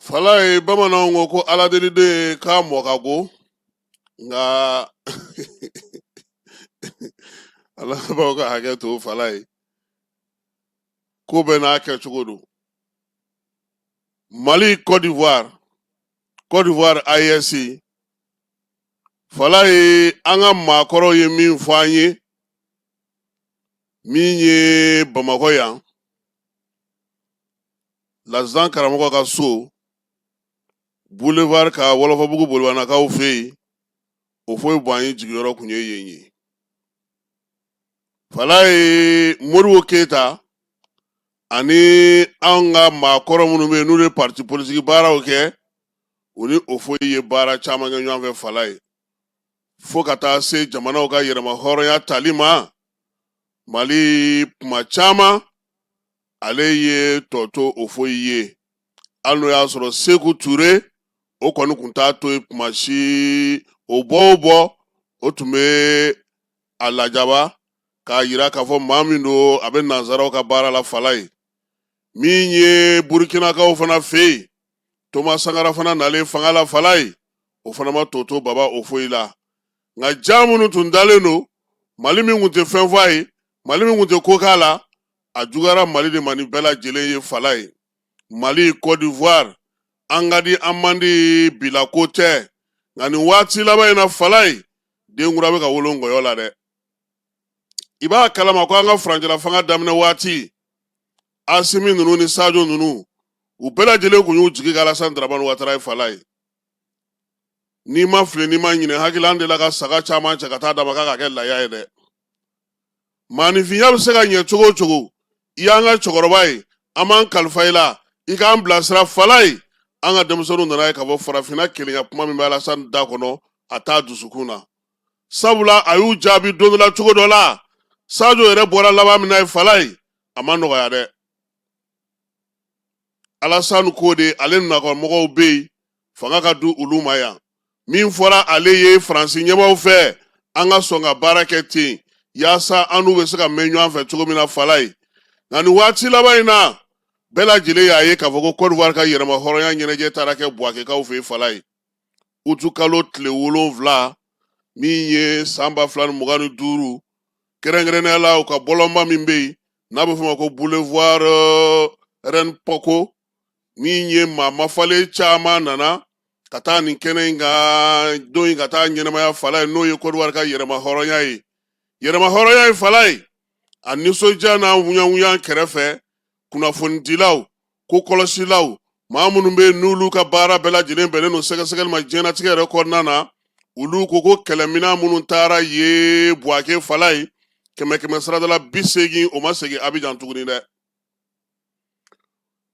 Falai bamananw ko ala deli de k'a mɔ ka go nka ala b'aw ka hakɛ to fala ye ko bɛɛ n'a kɛcogo don. Mali Côte d'Ivoire AES fala ye an ka maakɔrɔw ye min fɔ an ye min ye Bamakɔ yan Lazan karamɔgɔ ka so boulevard ka Wɔlɔfɔbugu bolibanakaw fɛ yen o foyi bɔ an ye jigiyɔrɔ kun ye yen ye. Fala ye Modibo Keyita ani an ka maakɔrɔ minnu bɛ yen n'olu ye parti politique baaraw kɛ o ni o foyi ye baara caman kɛ ɲɔgɔn fɛ fala ye fo ka taa se jamanaw ka yɛrɛma hɔrɔnya tali ma. Mali kuma caman ale ye tɔ to o foyi ye hali n'o y'a sɔrɔ Seku Ture o kɔni kun t'a to yen kuma si o bɔ o bɔ o tun bɛ a lajaba k'a yira k'a fɔ maa min don a bɛ nanzaraw ka baara la fala ye min ye Burukinakaw fana fɛ yen Thomas Sankara fana nalen fanga la fala ye o fana ma tɔ to baba o foyi la nka ja minnu tun dalen don Mali min kun tɛ fɛn fɔ a ye Mali min kun tɛ ko k'a la a juguyara Mali de ma ni bɛɛ lajɛlen ye fala ye. Mali Côte d'Ivoire an ka di an man di bila ko tɛ nka nin waati laban in na fala ye den kura bɛ ka wolo ngɔyɔ la dɛ. I b'a kalama ko an ka furancɛla fanga daminɛ waati Asimi ninnu ni Sajo ninnu u bɛɛ lajɛlen kun y'u jigi ka Alassane Dramane Ouattara ye fala ye. N'i ma fili n'i ma ɲinɛ hakili an delila ka saga caman cɛ ka taa dama k'a ka kɛ laya ye dɛ. Maanifinya bɛ se ka ɲɛ cogo o cogo i y'an ka cɛkɔrɔba ye an b'an kalifa i la i k'an bilasira fala ye an ka denmisɛnninw nana ye k'a fɔ farafinna kelenya kuma min bɛ Alassane da kɔnɔ a t'a dusukun na sabula a y'u jaabi don dɔ la cogo dɔ la Sajo yɛrɛ bɔra laban min na ye fala ye a ma nɔgɔya dɛ. Alassane ko de ale nakɔmɔgɔw bɛ yen fanga ka di olu ma yan min fɔra ale ye Faransi ɲɛmaaw fɛ an ka sɔn ka baara kɛ ten yaasa an n'u bɛ se ka mɛn ɲɔgɔn fɛ cogo min na fala ye nka nin waati laban in na bɛɛ lajɛlen y'a ye k'a fɔ ko Côte d'Ivoire ka yɛrɛma hɔrɔnya ɲɛnajɛ taara kɛ Buwakekaw fɛ yen fala ye utu kalo tile 7 min ye san 2025 kɛrɛnkɛrɛnnenya la u ka bɔlɔnba min bɛ yen n'a bɛ f'o ma ko boulevard Reine Poko min ye maa mafalen caman nana ka taa nin kɛnɛ in ka don in ka taa ɲɛnamaya fala ye n'o ye Côte d'Ivoire ka yɛrɛma hɔrɔnya ye. Yɛrɛma hɔrɔnya ye fala ye a nisɔndiya n'a wuɲanwuɲan kɛrɛfɛ kunnafonidilaw ko kɔlɔsilaw maa minnu bɛ yen n'olu ka baara bɛɛ lajɛlen bɛnnen don sɛgɛsɛgɛli ma diɲɛlatigɛ yɛrɛ kɔnɔna na olu ko ko kɛlɛminɛn minnu taara ye Buwake fala ye 100 saradala 80 o ma segin Abidjan tuguni dɛ.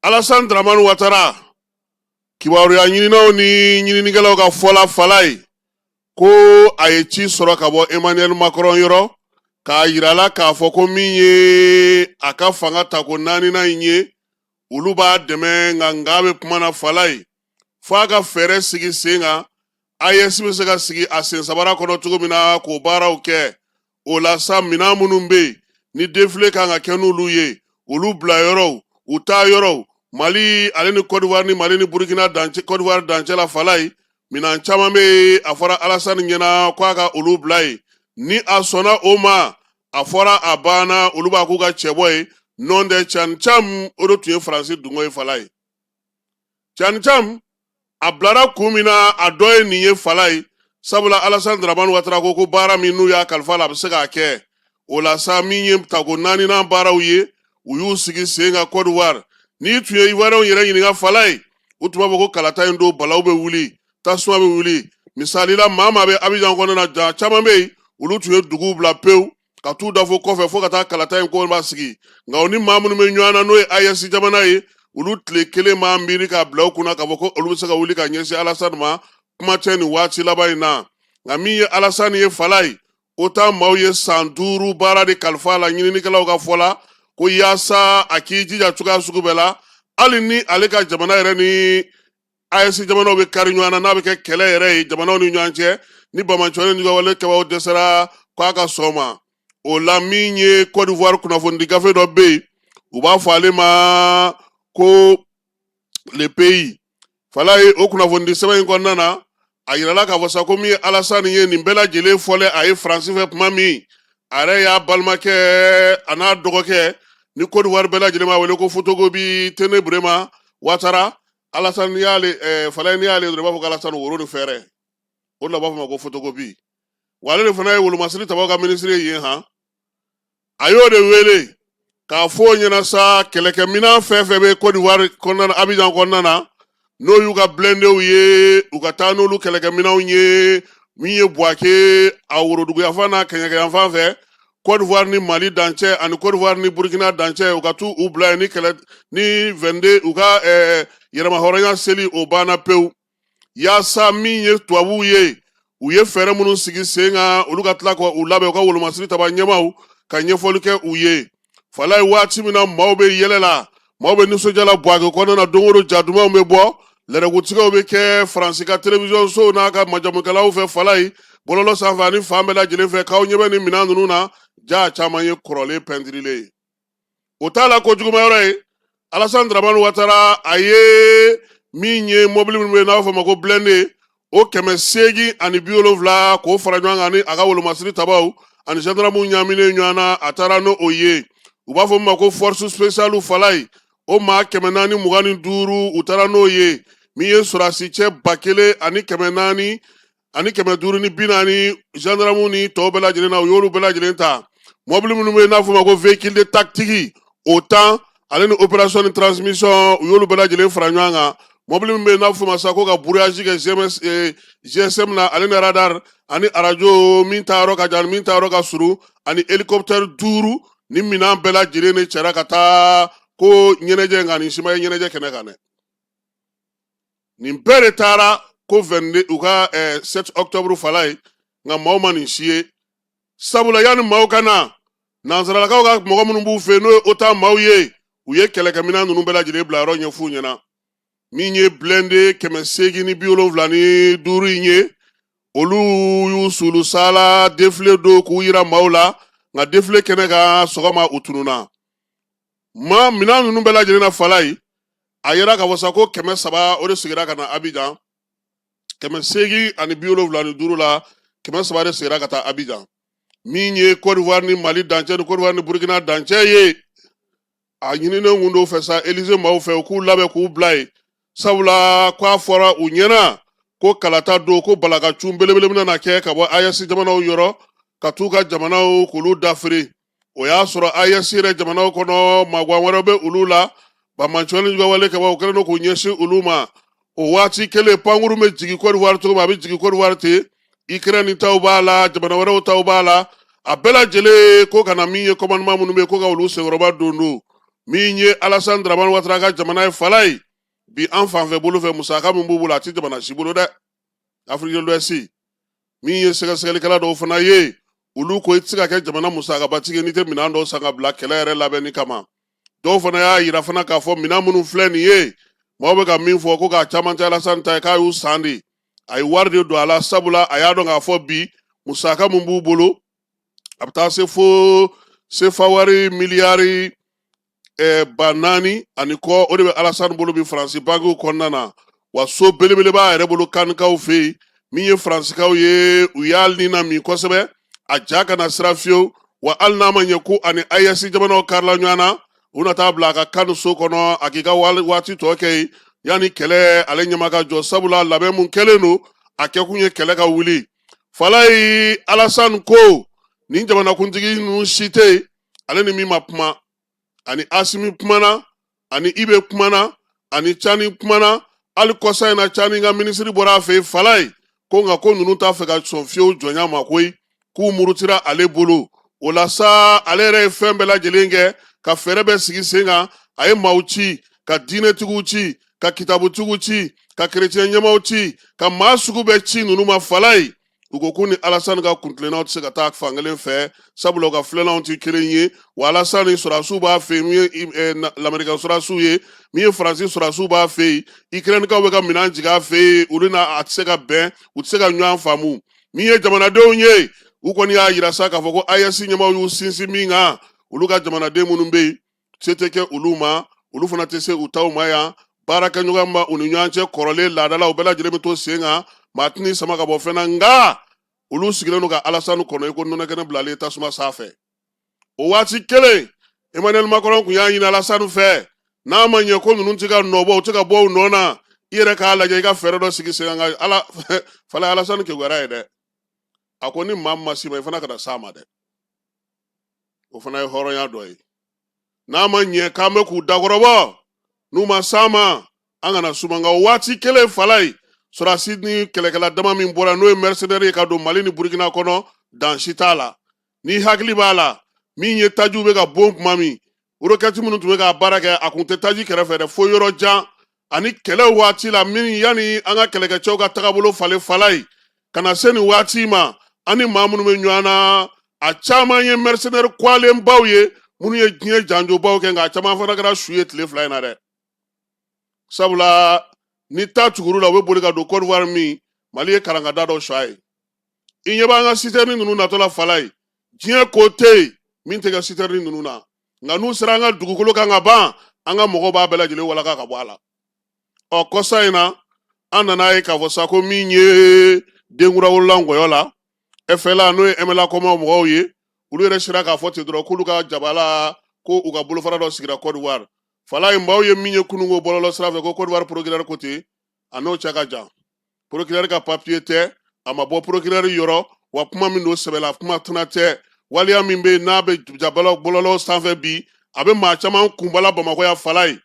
Alassane Dramane Ouattara kibaruya ɲininaw ni ɲininikɛlaw ka fɔla fala ye ko a ye ci sɔrɔ ka bɔ Emmanuel Macron yɔrɔ k'a yirala k'a fɔ ko min ye a ka fanga tako 4nan in ye olu b'a dɛmɛ nka bɛ kuma na fala ye fo a ka fɛɛrɛ sigi sen kan AES bɛ se ka sigi a sen sabara kɔnɔ cogo min na k'o baaraw kɛ o la sa minɛn minnu bɛ yen ni défilé kan ka kɛ n'olu ye olu bila yɔrɔw u taa yɔrɔw Mali ale ni Côte d'Ivoire ni Mali ni Burkina Côte d'Ivoire dancɛ la fala ye minɛn caman bɛ yen a fɔra Alassane ɲɛna k'a ka olu bila yen ni a sɔnna o ma a fɔra a banna olu b'a k'u ka cɛbɔ ye non tɛ Tiani Cham o de tun ye Faransi dungo ye fala ye. Tiani Cham a bilara kun min na a dɔ ye nin ye fala ye sabula Alassane Dramane Ouattara ko baara min n'u y'a kalifa la a bɛ se k'a kɛ o la sa min ye tako 4nan baaraw ye u y'u sigi sen kan Côte d'Ivoire n'i tun ye Ivoiriyɛnw yɛrɛ ɲininka fala ye u tun b'a fɔ ko kalata in don balaw bɛ wuli tasuma bɛ wuli misali la maa bɛ Abidjan kɔnɔna na jaa caman bɛ yen olu tun ye duguw bila pewu ka t'u da fo kɔfɛ fo ka taa kalata in ko b'a sigi nka o ni maa minnu bɛ ɲɔgɔn na n'o ye AES jamana ye olu tile kelen maa miiri k'a bila u kunna k'a fɔ ko olu bɛ se ka wuli ka ɲɛsin Alassane ma kuma tɛ nin waati laban in na nka min ye Alassane ye fala ye o ta maaw ye san 5 baara de kalifa la ɲininikɛlaw ka fɔ la ko yaasa a k'i jija cogoya sugu bɛɛ la hali ni ale ka jamana yɛrɛ ni AES jamanaw bɛ kari ɲɔgɔn na n'a bɛ kɛ kɛlɛ yɛrɛ ye jamanaw ni ɲɔgɔn cɛ ni Bamacɔni ni wale kɛbaw dɛsɛra k'a ka sɔn ma o la min ye Côte d'Ivoire kunnafonidi gafe dɔ bɛ yen u b'a fɔ ale ma ko le pays fala ye o kunnafoni sɛbɛn in kɔnɔna na a yirala k'a fɔ sa ko min ye Alassane ye nin bɛɛ lajɛlen fɔlɛ a ye Faransi fɛ tuma min a yɛrɛ y'a balimakɛ a n'a dɔgɔkɛ ni Côte d'Ivoire bɛɛ lajɛlen b'a wele ko Fotokobi Tenebrema Ouattara Alassane n'i y'ale fala ye n'i y'ale dɔrɔn i b'a fɔ ko Alassane woro ni fɛɛrɛ o de la u b'a fɔ ma ko Fotokobi wa ale de fana ye wolomasiri tabaw ka minisiri ye yen han a y'o de wele k'a fɔ o ɲɛna sa kɛlɛkɛminɛn fɛn fɛn bɛ Côte d'Ivoire kɔnɔna Abidjan kɔnɔna na n'o y'u ka blendew ye u ka taa n'olu kɛlɛkɛminɛnw ye min ye Buwake a Woroduguyanfan n'a Kɛɲɛkɛyanfan fɛ Côte d'Ivoire ni Mali dancɛ ani Côte d'Ivoire ni Burkina dancɛ u ka t'u bila yen ni 22 u ka yɛrɛmahɔrɔnya seli o banna pewu yaasa min ye tubabuw ye u ye fɛɛrɛ minnu sigi sen kan olu ka tila k'u labɛn u ka wolomasiri taba ɲɛmaw ka ɲɛfɔli kɛ u ye fala ye waati min na maaw bɛ yɛlɛ la maaw bɛ nisɔndiya Buwake kɔnɔna na don o don ja dumanw bɛ bɔ lɛrɛgutigiw bɛ kɛ Faransi ka télévision so n'a ka majamukɛlaw fɛ fala ye bɔlɔlɔ sanfɛ ani fan bɛɛ lajɛlen fɛ k'aw ɲɛ bɛ nin minɛn ninnu na ja caman ye kɔrɔlen pɛntirilen ye o t'a la kojugumayɔrɔ ye Alassane Dramane Ouattara a ye min ye mobili minnu bɛ yen n'a b'a fɔ ma ko blende o 870 k'o fara ɲɔgɔn kan ni a ka wolomasiri tabaw ani gendarmew ɲaaminen ɲɔgɔn na a taara n'o ye u b'a fɔ min ma ko force spéciale fala ye o maa 425 u taara n'o ye min ye sɔrɔdasi cɛ 1000 ani 400 ani 540 gendarmew ni tɔw bɛɛ lajɛlen na u y'olu bɛɛ lajɛlen ta mobili minnu bɛ yen n'a fɔ ma ko véhicule de tactique o temps ale ni opération ni transmission u y'olu bɛɛ lajɛlen fara ɲɔgɔn kan mobili min bɛ yen n'a fɔ ma sa ko ka brouillage kɛ GSM na ale ni radar ani arajo min ta yɔrɔ ka jan min ta yɔrɔ ka surun ani hélicoptère 5 ni minɛn bɛɛ lajɛlen de cɛra ka taa ko ɲɛnajɛ in kan nin si ma ye ɲɛnajɛ kɛnɛ kan dɛ nin bɛɛ de taara ko 22 u ka 7 octobre fala ye nka maaw ma nin si ye sabula yanni maaw ka na nanzaralakaw ka mɔgɔ minnu b'u fɛ n'o ye OTAN maaw ye u ye kɛlɛkɛminɛn ninnu bɛɛ lajɛlen bila yɔrɔ ɲɛf'u ɲɛna min ye blende 875 in ye olu y'u sulu sala défilé do k'u yira maaw la nka défilé kɛnɛ kan sɔgɔma u tununa minɛn ninnu bɛɛ lajɛlen na fala ye a yera k'a fɔ sa ko 300 o de sigira ka na Abidjan 875 la 300 de sigira ka taa Abidjan min ye Côte d'Ivoire ni Mali dancɛ ni Côte d'Ivoire ni Burkina dancɛ ye a ɲininen kun do fɛ sa Élysée maaw fɛ u k'u labɛn k'u bila yen sabula k'a fɔra u ɲɛna ko kalata don ko balakacun belebele bɛna kɛ ka bɔ AES jamanaw yɔrɔ ka t'u ka jamanaw k'olu dafere o y'a sɔrɔ AES yɛrɛ jamanaw kɔnɔ maguwan wɛrɛ bɛ olu la bamancuwani juguya wale kɛ u kɛlen don k'u ɲɛsin olu ma o waati kelen pankuru bɛ jigin Côte d'Ivoire cogo min a bɛ jigin Côte d'Ivoire ten Ukraine taw b'a la jamana wɛrɛw taw b'a la a bɛɛ lajɛlen ko ka na min ye commandement minnu bɛ yen ko ka olu senkɔrɔba don min ye Alassane Dramane Ouattara ka jamana ye fala ye bi an fanfɛ bolo fɛ musaka min b'u bolo a tɛ jamana si bolo dɛ Afrique de l'Ouest min ye sɛgɛsɛgɛlikɛla dɔw fana ye olu ko i tɛ se ka kɛ jamana musakabatigi n'i tɛ minɛn dɔw san ka bila kɛlɛ yɛrɛ labɛnni kama dɔw fana y'a yira fana k'a fɔ minɛn minnu filɛ nin ye maaw bɛ ka min fɔ ko k'a caman tɛ Alassane ta ye k'a y'u san de a ye wari de don a la sabula a y'a dɔn k'a fɔ bi musaka min b'u bolo a bɛ taa se fo sefa wari miliyari 400 ani kɔ o de bɛ Alassane bolo bi Faransi bankiw kɔnɔna na wa so belebele b'a yɛrɛ bolo kanikaw fɛ yen min ye Faransikaw ye u y'a ni na min kosɛbɛ a ja kana sira fiyewu wa hali n'a ma ɲɛ ko ani AES jamanaw karila ɲɔgɔn na u na taa bila a ka kani so kɔnɔ a k'i ka waati tɔ kɛ yen yanni kɛlɛ ale ɲɛma ka jɔ sabula labɛn mun kɛlen don a kɛkun ye kɛlɛ ka wuli fala ye Alassane ko nin jamanakuntigi ninnu si tɛ yen ale ni min ma kuma ani Asimi kumana ani Ibe kumana ani Cani kumana hali kɔsa in na Cani ka minisiri bɔra a fɛ yen fala ye ko nka ko ninnu t'a fɛ ka sɔn fiyewu jɔnya ma koyi k'u murutira ale bolo o la sa ale yɛrɛ ye fɛn bɛɛ lajɛlen kɛ ka fɛɛrɛ bɛɛ sigi sen kan a ye maaw ci ka diinɛtigiw ci ka kitabutigiw ci ka kerecɛn ɲɛmaw ci ka maa sugu bɛɛ ci ninnu ma fala ye u ko k'u ni Alassane ka kuntilennaw tɛ se ka taa fan kelen fɛ sabula u ka filɛlanw tɛ kelen ye wa Alassane sɔrɔdasiw b'a fɛ yen min ye lamɛrikɛn sɔrɔdasiw ye min ye Faransi sɔrɔdasiw b'a fɛ yen Ukrainikaw bɛ ka minɛn jigin a fɛ yen olu n'a a tɛ se ka bɛn u tɛ se ka ɲɔgɔn faamu min ye jamanadenw ye u kɔni y'a yira sa k'a fɔ ko AES ɲɛmaw y'u sinsin min kan olu ka jamanaden minnu bɛ yen se tɛ kɛ olu ma olu fana tɛ se u taw ma yan baraka ɲɔgɔn ma u ni ɲɔgɔn cɛ kɔrɔlen laadala u bɛɛ lajɛlen bɛ to sen kan maa tɛn'i sama ka bɔ fɛn na nka olu sigilen don ka Alasani kɔnɔ i ko nɔnɔkɛnɛ bilalen tasuma sanfɛ o waati kelen Emmanuel Macron kun y'a ɲini Alasani fɛ n'a ma ɲɛ ko ninnu tɛ ka nɔ bɔ u tɛ ka bɔ u nɔ na i yɛrɛ k'a lajɛ i ka fɛɛrɛ dɔ sigi sen kan ala fala Alasani kekuyara ye dɛ a ko ni maa ma s'i ma i fana kana s'a ma dɛ o fana ye hɔrɔnya dɔ ye n'a ma ɲɛ k'an bɛ k'u dakɔrɔbɔ n'u ma s'a ma an kana suma nka o waati kelen fala ye sɔrɔdasi ni kɛlɛkɛla dama min bɔra n'o ye mercenaires ye ka don Mali ni Burkina kɔnɔ dan si t'a la ni hakili b'a la min ye tajiw bɛ ka bon tuma min roquette minnu tun bɛ ka baara kɛ a kun tɛ taji kɛrɛfɛ dɛ fo yɔrɔ jan ani kɛlɛ waati la min yanni an ka kɛlɛkɛcɛw ka tagabolo falen fala ye ka na se nin waati ma ani maa minnu bɛ ɲɔgɔn na a caman ye mercenaires kwalenbaw ye minnu ye diɲɛ janjobaw kɛ nka a caman fana kɛra su ye tile fila in na dɛ sabula ni ta tuguru la u bɛ boli ka don Côte d'Ivoire min Mali ye karangada dɔ sɔ a ye i ɲɛ b'an ka citerne ninnu natɔla fala ye diɲɛ ko tɛ yen min tɛ kɛ citerne ninnu na nka n'u sera an ka dugukolo kan ka ban an ka mɔgɔw b'a bɛɛ lajɛlen walaka ka bɔ a la ɔ kɔsa in na an nana ye k'a fɔ sa ko min ye denkura wolola nkɔyɔ la FLA n'o ye MLA kɔmaw mɔgɔw ye olu yɛrɛ sera k'a fɔ ten dɔrɔn k'olu ka jabala ko u ka bolofara dɔ sigira Côte d'Ivoire fala ye maaw ye min ye kununko bɔlɔlɔ sira fɛ ko Côte d'Ivoire procureur ko ten a n'o cɛ ka jan procureur ka papier tɛ a ma bɔ procureur yɔrɔ wa kuma min don sɛbɛla kuma tana tɛ waliya min bɛ yen n'a bɛ jabala bɔlɔlɔ sanfɛ bi a bɛ maa caman kunbala Bamakɔ yan fala ye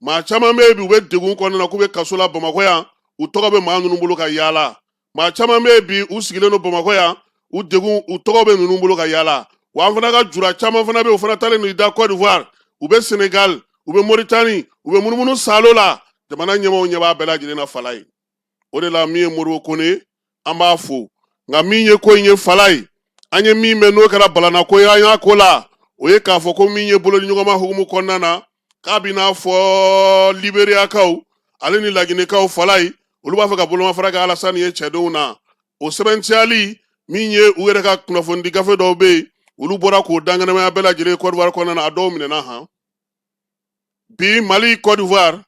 maa caman bɛ yen bi u bɛ degun kɔnɔna na k'u bɛ kaso la Bamakɔ yan u tɔgɔ bɛ maa ninnu bolo ka yaala maa caman bɛ yen bi u sigilen don Bamakɔ yan u tɔgɔ bɛ ninnu bolo ka yaala wa an fana ka jura caman fana bɛ yen u fana talen don i da Côte d'Ivoire u bɛ Sénégal u bɛ Mauritanie u bɛ munumunu salo la jamana ɲɛmaaw ɲɛ b'a bɛɛ lajɛlen na fala ye o de la min ye Modibo Kone an b'a fo nka min ye ko in ye fala ye an ye min mɛn n'o kɛra balana ko ye an y'a ko la o ye k'a fɔ ko min ye bolodiɲɔgɔnma hukumu kɔnɔna na k'a bɛ n'a fɔ Libériyakaw ale ni Laginɛkaw fala ye olu b'a fɛ ka bolomafara kɛ Alasani ye cɛdenw na o sɛbɛntiyali min ye u yɛrɛ ka kunnafonidi gafe dɔw bɛ yen olu bɔra k'o danganamaya bɛɛ lajɛlen Côte d'Ivoire kɔnɔna na a dɔw minɛna han bi Mali Côte d'Ivoire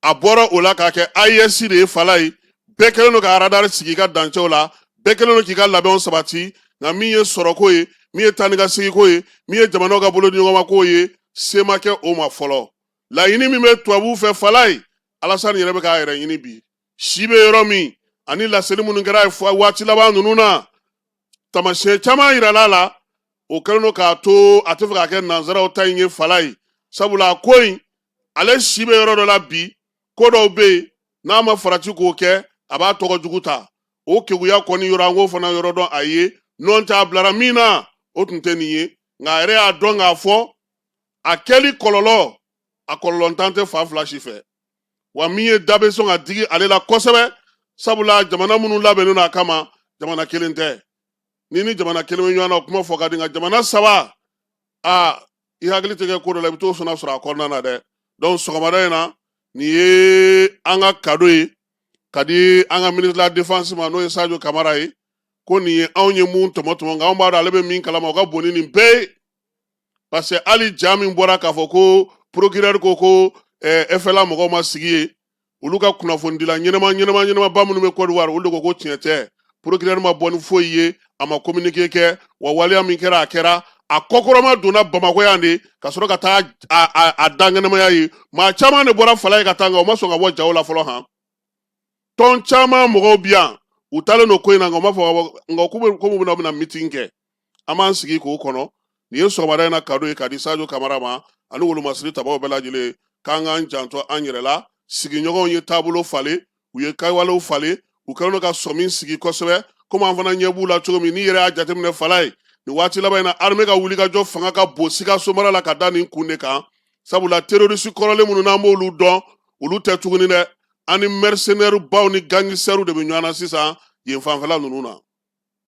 a bɔra o la k'a kɛ AES de ye fala ye bɛɛ kɛlen don ka radar sigi i ka dancɛw la bɛɛ kɛlen don k'i ka labɛnw sabati nka min ye sɔrɔko ye min ye taa ni ka segin ko ye min ye jamanaw ka bolodiɲɔgɔnma ko ye se ma kɛ o ma fɔlɔ laɲini min bɛ tubabuw fɛ fala ye Alasani yɛrɛ bɛ k'a yɛrɛ ɲini bi si bɛ yɔrɔ min ani laseli minnu kɛra waati laban ninnu na tamasiyɛn caman yirala la o kɛlen don k'a to a tɛ fɛ k'a kɛ nanzaraw ta in ye fala ye sabula ko in ale si bɛ yɔrɔ dɔ la bi ko dɔw bɛ yen n'a ma farati k'o kɛ a b'a tɔgɔ jugu ta o keguya kɔni yɔrɔ an k'o fana yɔrɔ dɔn a ye n'o tɛ a bilara min na o tun tɛ nin ye nka a yɛrɛ y'a dɔn k'a fɔ a kɛli kɔlɔlɔ a kɔlɔlɔntan tɛ fan fila si fɛ wa min ye da bɛ sɔn ka digi ale la kosɛbɛ sabula jamana minnu labɛnnen don a kama jamana kelen tɛ ni jamana kelen bɛ ɲɔgɔn na o kuma fɔ ka di nka jamana saba i hakili tɛ kɛ ko dɔ la i bɛ t'o sɔnna sɔrɔ a kɔnɔna na dɛ donc sɔgɔmada in na nin ye an ka kado ye ka di an ka ministre de la défense ma n'o ye Sadio Kamara ye ko nin ye anw ye mun tɔmɔ nka anw b'a dɔn ale bɛ min kalama o ka bon ni nin bɛɛ ye parce que hali ja min bɔra k'a fɔ ko procureur ko FLA mɔgɔw ma sigi ye olu ka kunnafonidila ɲɛnama ba minnu bɛ Côte d'Ivoire olu de ko tiɲɛ tɛ procureur ma bɔ ni foyi ye a ma communiqué kɛ wa waleya min kɛra a kɛra a kɔkɔrɔma donna Bamakɔ yan de ka sɔrɔ ka taa a da ɲɛnamaya ye maa caman de bɔra fala ye ka taa nka u ma sɔn ka bɔ jaw la fɔlɔ han tɔn caman mɔgɔw bi yan u talen don ko in na nka u ma fɔ nka ko mun bɛna meeting kɛ an b'an sigi k'o kɔnɔ nin ye sɔgɔmada in na kado ye ka di Sadio Kamara ma ani wolomasiri tabaw bɛɛ lajɛlen k'an k'an janto an yɛrɛ la sigiɲɔgɔnw ye taabolo falen u ye kawalew falen u kɛlen don ka sɔmin sigi kosɛbɛ komi an fana ɲɛ b'u la cogo min n'i yɛrɛ y'a jateminɛ fala ye nin waati laban in na armée ka wulikajɔ fanga ka bon Sikaso mara la ka da nin kun de kan sabula terroriste kɔrɔlen minnu n'an b'olu dɔn olu tɛ tuguni dɛ ani mercenaires baw ni gangsters de bɛ ɲɔgɔn na sisan yen fanfɛla ninnu na